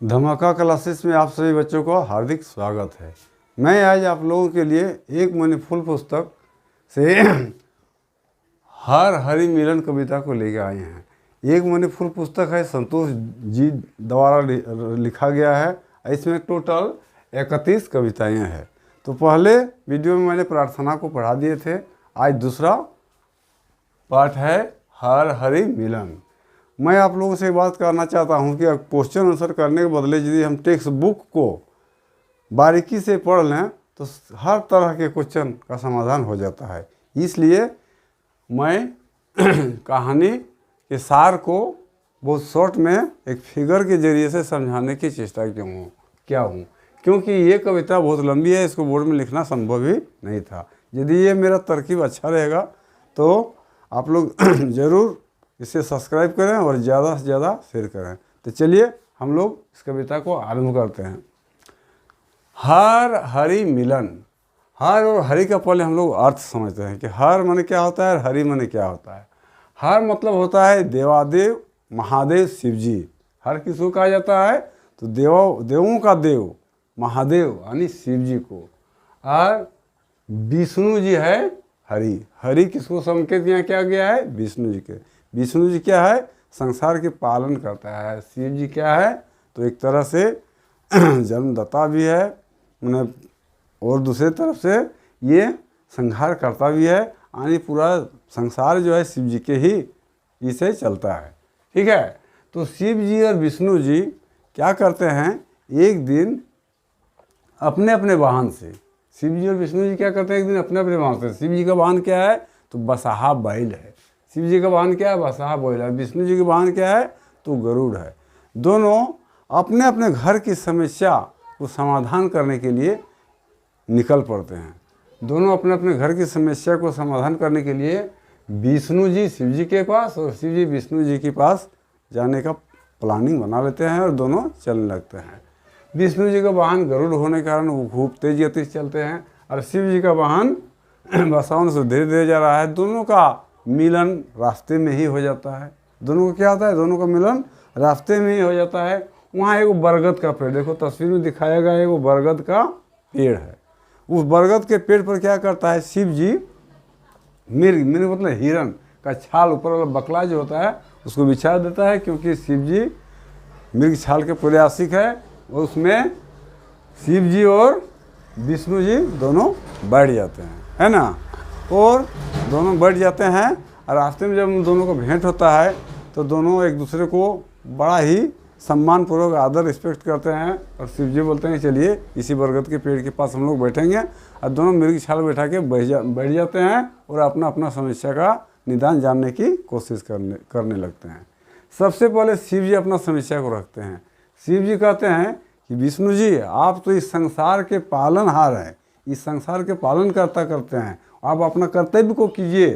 धमाका क्लासेस में आप सभी बच्चों का हार्दिक स्वागत है। मैं आज आप लोगों के लिए एक मनी फुल पुस्तक से हर हरि मिलन कविता को लेकर आए हैं। एक मनी फुल पुस्तक है, संतोष जी द्वारा लिखा गया है। इसमें टोटल 31 कविताएँ हैं। तो पहले वीडियो में मैंने प्रार्थना को पढ़ा दिए थे। आज दूसरा पाठ है हर हरि मिलन। मैं आप लोगों से बात करना चाहता हूं कि क्वेश्चन आंसर करने के बदले यदि हम टेक्स्ट बुक को बारीकी से पढ़ लें तो हर तरह के क्वेश्चन का समाधान हो जाता है। इसलिए मैं कहानी के सार को बहुत शॉर्ट में एक फिगर के जरिए से समझाने की चेष्टा किया हूँ, क्योंकि ये कविता बहुत लंबी है, इसको बोर्ड में लिखना संभव ही नहीं था। यदि ये मेरा तरकीब अच्छा रहेगा तो आप लोग ज़रूर इसे सब्सक्राइब करें और ज़्यादा से ज़्यादा शेयर करें। तो चलिए हम लोग इस कविता को आरंभ करते हैं। हर हरि मिलन। हर और हरि का पहले हम लोग अर्थ समझते हैं कि हर माने क्या होता है और हरि माने क्या होता है। हर मतलब होता है देवादेव महादेव शिव जी। हर किसको कहा जाता है तो देवों का देव महादेव यानी शिव जी को। और विष्णु जी है हरि। हरि किसको संकेत किया गया है? विष्णु जी के। विष्णु जी क्या है? संसार के पालन करता है। शिव जी क्या है तो एक तरह से जन्मदाता भी है, और दूसरे तरफ से ये संहार करता भी है। यानी पूरा संसार जो है शिव जी के ही इसे चलता है। ठीक है। तो शिव जी और विष्णु जी क्या करते हैं, एक दिन अपने अपने वाहन से, शिव जी और विष्णु जी क्या करते हैं, एक दिन अपने अपने वाहन से। शिव जी का वाहन क्या है तो बसहा बैल है। शिव जी का वाहन क्या है? बसहा बैल है। विष्णु जी का वाहन क्या है तो गरुड़ है। दोनों अपने अपने घर की समस्या को समाधान करने के लिए निकल पड़ते हैं। दोनों अपने अपने घर की समस्या को समाधान करने के लिए विष्णु जी शिव जी के पास और शिव जी विष्णु जी के पास जाने का प्लानिंग बना लेते हैं और दोनों चलने लगते हैं। विष्णु जी का वाहन गरुड़ होने के कारण वो खूब तेज गति से चलते हैं और शिव जी का वाहन बसावन से धीरे धीरे जा रहा है। दोनों का मिलन रास्ते में ही हो जाता है। दोनों को क्या होता है? दोनों का मिलन रास्ते में ही हो जाता है। वहाँ एक बरगद का पेड़, देखो तस्वीर में दिखाया गया है, वो बरगद का पेड़ है। उस बरगद के पेड़ पर क्या करता है शिव जी, मिर्ग मतलब हिरण का छाल ऊपर वाला बकला जो होता है उसको बिछा देता है, क्योंकि शिव जी मिर्ग छाल के पूरे आशिक है। और उसमें शिव जी और विष्णु जी दोनों बैठ जाते हैं, है ना। और दोनों बैठ जाते हैं और रास्ते में जब उन दोनों को भेंट होता है तो दोनों एक दूसरे को बड़ा ही सम्मानपूर्वक आदर रिस्पेक्ट करते हैं। और शिव जी बोलते हैं चलिए इसी बरगद के पेड़ के पास हम लोग बैठेंगे। और दोनों मिर्ग छाल बैठा के बैठ जाते हैं और अपना अपना समस्या का निदान जानने की कोशिश करने लगते हैं। सबसे पहले शिव जी अपना समस्या को रखते हैं। शिव जी कहते हैं कि विष्णु जी आप तो इस संसार के पालनहार हैं, इस संसार के पालन करते हैं, आप अपना कर्तव्य को कीजिए,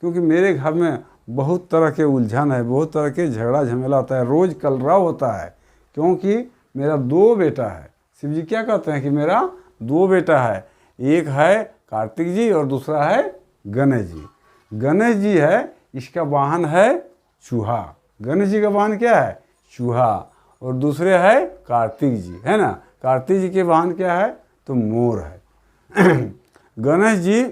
क्योंकि मेरे घर में बहुत तरह के उलझन है, बहुत तरह के झगड़ा झमेला होता है, रोज़ कलरव होता है, क्योंकि मेरा 2 बेटा है। शिव जी क्या कहते हैं कि मेरा 2 बेटा है, एक है कार्तिक जी और दूसरा है गणेश जी। गणेश जी है, इसका वाहन है चूहा। गणेश जी का वाहन क्या है? चूहा। और दूसरे है कार्तिक जी, है ना। कार्तिक जी के वाहन क्या है तो मोर है। गणेश जी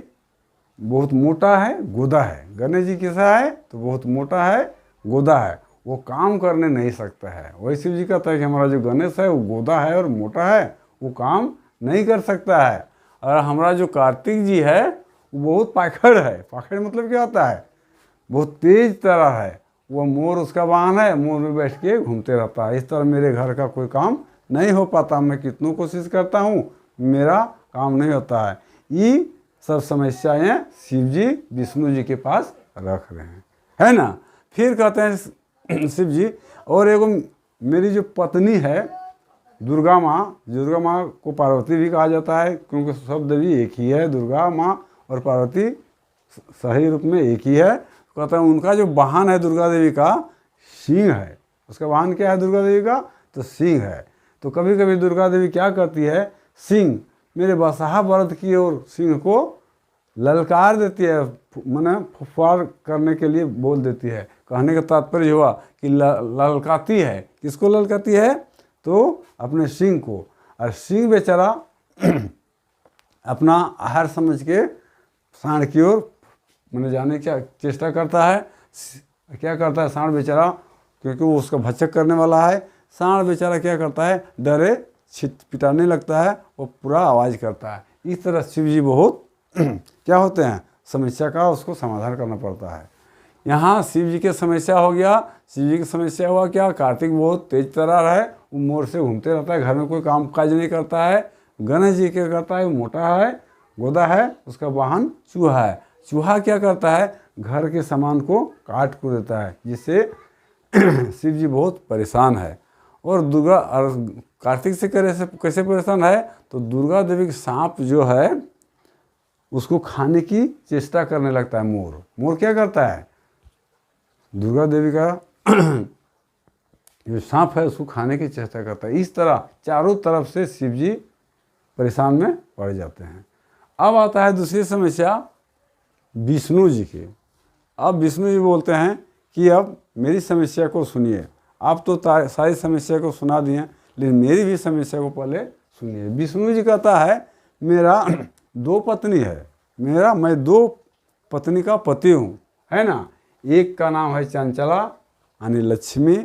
बहुत मोटा है, गोदा है। गणेश जी कैसा है तो बहुत मोटा है, गोदा है, वो काम करने नहीं सकता है। वही शिव जी कहता है कि हमारा जो गणेश है वो गोदा है और मोटा है, वो काम नहीं कर सकता है। और हमारा जो कार्तिक जी है वो बहुत पाखड़ है। पाखड़ मतलब क्या होता है? बहुत तेज तरह है। वो मोर उसका वाहन है, मोर में बैठ के घूमते रहता है। इस तरह मेरे घर का कोई काम नहीं हो पाता। मैं कितनों कोशिश करता हूँ, मेरा काम नहीं होता है। ये सब समस्याएं शिव जी विष्णु जी के पास रख रहे हैं, है ना। फिर कहते हैं शिव जी, और एगो मेरी जो पत्नी है दुर्गा माँ को पार्वती भी कहा जाता है, क्योंकि सब देवी एक ही है, दुर्गा माँ और पार्वती सही रूप में एक ही है। कहते हैं उनका जो वाहन है दुर्गा देवी का सिंह है। उसका वाहन क्या है दुर्गा देवी का तो सिंह है। तो कभी कभी दुर्गा देवी क्या करती है, सिंह मेरे बसहा बरद की ओर सिंह को ललकार देती है, माने फुफार करने के लिए बोल देती है। कहने का तात्पर्य हुआ कि ललकाती है। किसको ललकाती है तो अपने सिंह को, और सिंह बेचारा अपना आहार समझ के सांड की ओर मैंने जाने की चेष्टा करता है। क्या करता है सांड बेचारा, क्योंकि वो उसका भक्षक करने वाला है। सांड बेचारा क्या करता है, डरे पिटाने लगता है, वो पूरा आवाज़ करता है। इस तरह शिव जी बहुत क्या होते हैं, समस्या का उसको समाधान करना पड़ता है। यहाँ शिव जी की समस्या हो गया, शिव जी की समस्या हुआ क्या, कार्तिक बहुत तेज तर्रार है, वो मोर से घूमते रहता है, घर में कोई काम काज नहीं करता है। गणेश जी क्या करता है, वो मोटा है, गोदा है, उसका वाहन चूहा है। चूहा क्या करता है, घर के सामान को काट को देता है, जिससे शिव जी बहुत परेशान है। और दुर्गा और कार्तिक से कैसे परेशान है, तो दुर्गा देवी के सांप जो है उसको खाने की चेष्टा करने लगता है। मोर क्या करता है, दुर्गा देवी का जो सांप है उसको खाने की चेष्टा करता है। इस तरह चारों तरफ से शिव जी परेशान में पड़ जाते हैं। अब आता है दूसरी समस्या विष्णु जी की। अब विष्णु जी बोलते हैं कि अब मेरी समस्या को सुनिए, आप तो सारी समस्या को सुना दिए, लेकिन मेरी भी समस्या को पहले सुनिए। विष्णु जी कहता है मेरा 2 पत्नी है, मैं 2 पत्नी का पति हूँ, है ना। एक का नाम है चंचला यानी लक्ष्मी,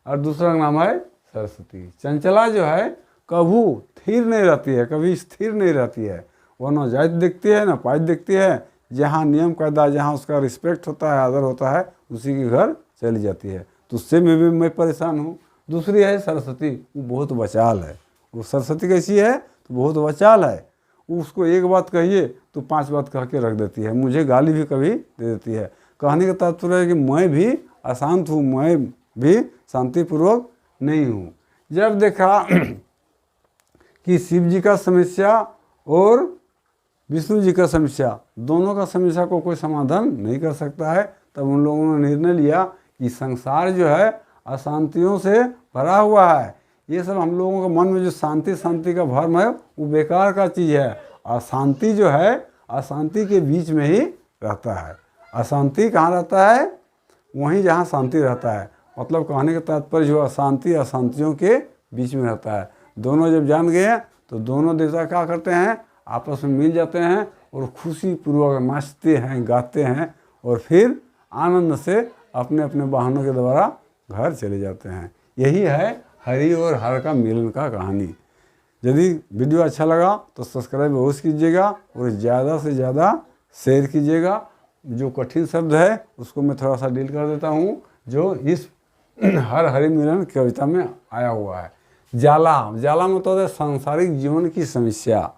और दूसरा का नाम है सरस्वती। चंचला जो है कभी स्थिर नहीं रहती है, कभी स्थिर नहीं रहती है, वो ना जाति देखती है ना पात देखती है। जहाँ नियम कायदा, जहाँ उसका रिस्पेक्ट होता है, आदर होता है, उसी के घर चली जाती है। तो उससे मैं परेशान हूँ। दूसरी है सरस्वती, वो बहुत बचाल है। वो सरस्वती कैसी है, तो बहुत बचाल है। उसको एक बात कहिए तो 5 बात कह के रख देती है, मुझे गाली भी कभी दे देती है। कहने का तात्पर्य है कि मैं भी अशांत हूँ, मैं भी शांतिपूर्वक नहीं हूँ। जब देखा कि शिव जी का समस्या और विष्णु जी का समस्या, दोनों का समस्या को कोई समाधान नहीं कर सकता है, तब उन लोगों ने निर्णय लिया कि संसार जो है अशांतियों से भरा हुआ है। ये सब हम लोगों के मन में जो शांति का भ्रम है वो बेकार का चीज़ है। अशांति जो है अशांति के बीच में ही रहता है। अशांति कहाँ रहता है, वहीं जहाँ शांति रहता है। मतलब कहने का तात्पर्य जो अशांति अशांतियों के बीच में रहता है। दोनों जब जान गए तो दोनों देवता क्या करते हैं, आपस में मिल जाते हैं और खुशी पूर्वक नाचते हैं, गाते हैं, और फिर आनंद से अपने अपने वाहनों के द्वारा घर चले जाते हैं। यही है हरि और हर का मिलन का कहानी। यदि वीडियो अच्छा लगा तो सब्सक्राइब अवश्य कीजिएगा और ज़्यादा से ज़्यादा शेयर कीजिएगा। जो कठिन शब्द है उसको मैं थोड़ा सा डील कर देता हूँ, जो इस हर हरि मिलन कविता में आया हुआ है। जाला मतलब है सांसारिक जीवन की समस्या।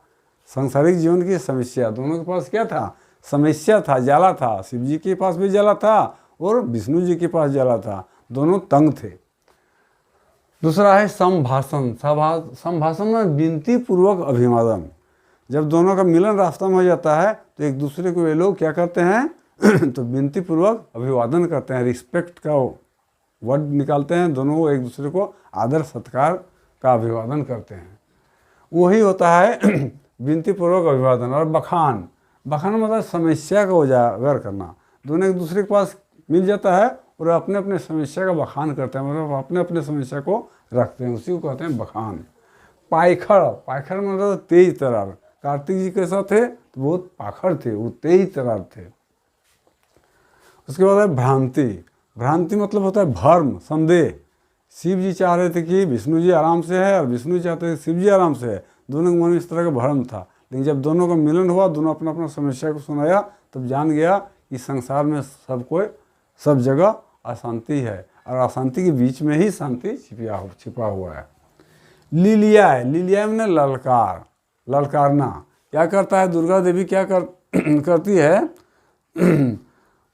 सांसारिक जीवन की समस्या, दोनों के पास क्या था, समस्या था, जाला था। शिव जी के पास भी जाला था और विष्णु जी के पास जाला था, दोनों तंग थे। दूसरा है संभाषण। संभाषण में विनती पूर्वक अभिवादन। जब दोनों का मिलन रास्ता में हो जाता है तो एक दूसरे को ये लोग क्या करते हैं तो विनती पूर्वक अभिवादन करते हैं, रिस्पेक्ट का वर्ड निकालते हैं, दोनों एक दूसरे को आदर सत्कार का अभिवादन करते हैं। वही होता है विनती पूर्वक अभिवादन। और बखान मतलब समस्या का उजागर करना। दोनों एक दूसरे के पास मिल जाता है और अपने अपने समस्या का बखान करते हैं, मतलब अपने अपने समस्या को रखते हैं, उसी को कहते हैं बखान। पाखड़ मतलब तेज तरार। कार्तिक जी कैसा थे, तो बहुत पाखड़ थे, वो तेज तरार थे। उसके बाद है भ्रांति मतलब होता है भ्रम, संदेह। शिव जी चाह रहे थे कि विष्णु जी आराम से है और विष्णु जी चाहते थे शिव जी आराम से है। दोनों के मन में इस तरह का भ्रम था। लेकिन जब दोनों का मिलन हुआ, दोनों अपना अपना समस्या को सुनाया, तब जान गया कि संसार में सब जगह अशांति है और अशांति के बीच में ही शांति छिपा हुआ है। लीलिया में ललकारना। क्या करता है दुर्गा देवी, क्या करती है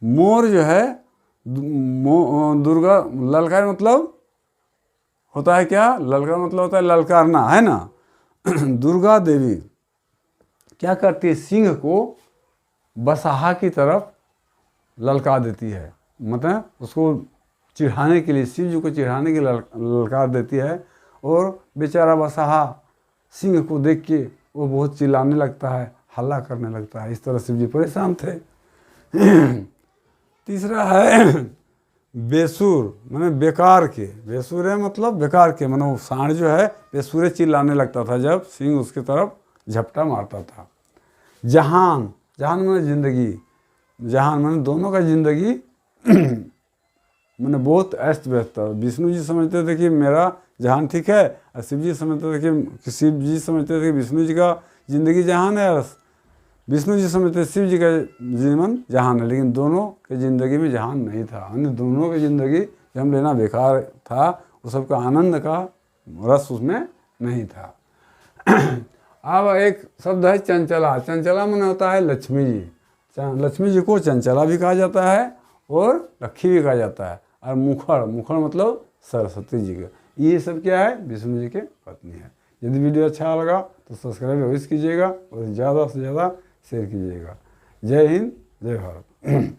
मोर जो है दुर्गा ललकार मतलब होता है क्या, ललकार मतलब होता है ललकारना, है ना। दुर्गा देवी क्या करती है, सिंह को बसाहा की तरफ ललकार देती है, मतलब उसको चिढ़ाने के लिए, शिव जी को चिढ़ाने के लिए ललकार देती है। और बेचारा बसाहा सिंह को देख के वो बहुत चिल्लाने लगता है, हल्ला करने लगता है। इस तरह शिव जी परेशान थे। तीसरा है बेसुर माने बेकार के, बेसुर है मतलब बेकार के, माने वो सांड जो है बेसुरे चिल्लाने लगता था जब सिंह उसकी तरफ झपटा मारता था। जहान, जहान माने जिंदगी, जहान माने दोनों का जिंदगी मैंने बहुत अस्त व्यस्त था। विष्णु जी समझते थे कि मेरा जहान ठीक है, और शिव जी समझते थे कि शिव जी समझते थे कि विष्णु जी का जिंदगी जहान है, और विष्णु जी समझते थे शिव जी का जीवन जहान है। लेकिन दोनों के ज़िंदगी में जहान नहीं था, अन्य दोनों की ज़िंदगी जन्म लेना बेकार था, वो सबका आनंद का रस उसमें नहीं था। अब एक शब्द है चंचला। चंचला माने होता है लक्ष्मी जी। लक्ष्मी जी को चंचला भी कहा जाता है और लक्ष्मी भी कहा जाता है। और मुखर, मुखर मतलब सरस्वती जी का। ये सब क्या है? विष्णु जी के पत्नी है। यदि वीडियो अच्छा लगा तो सब्सक्राइब अवश्य कीजिएगा और ज़्यादा से ज़्यादा शेयर कीजिएगा। जय हिंद, जय भारत।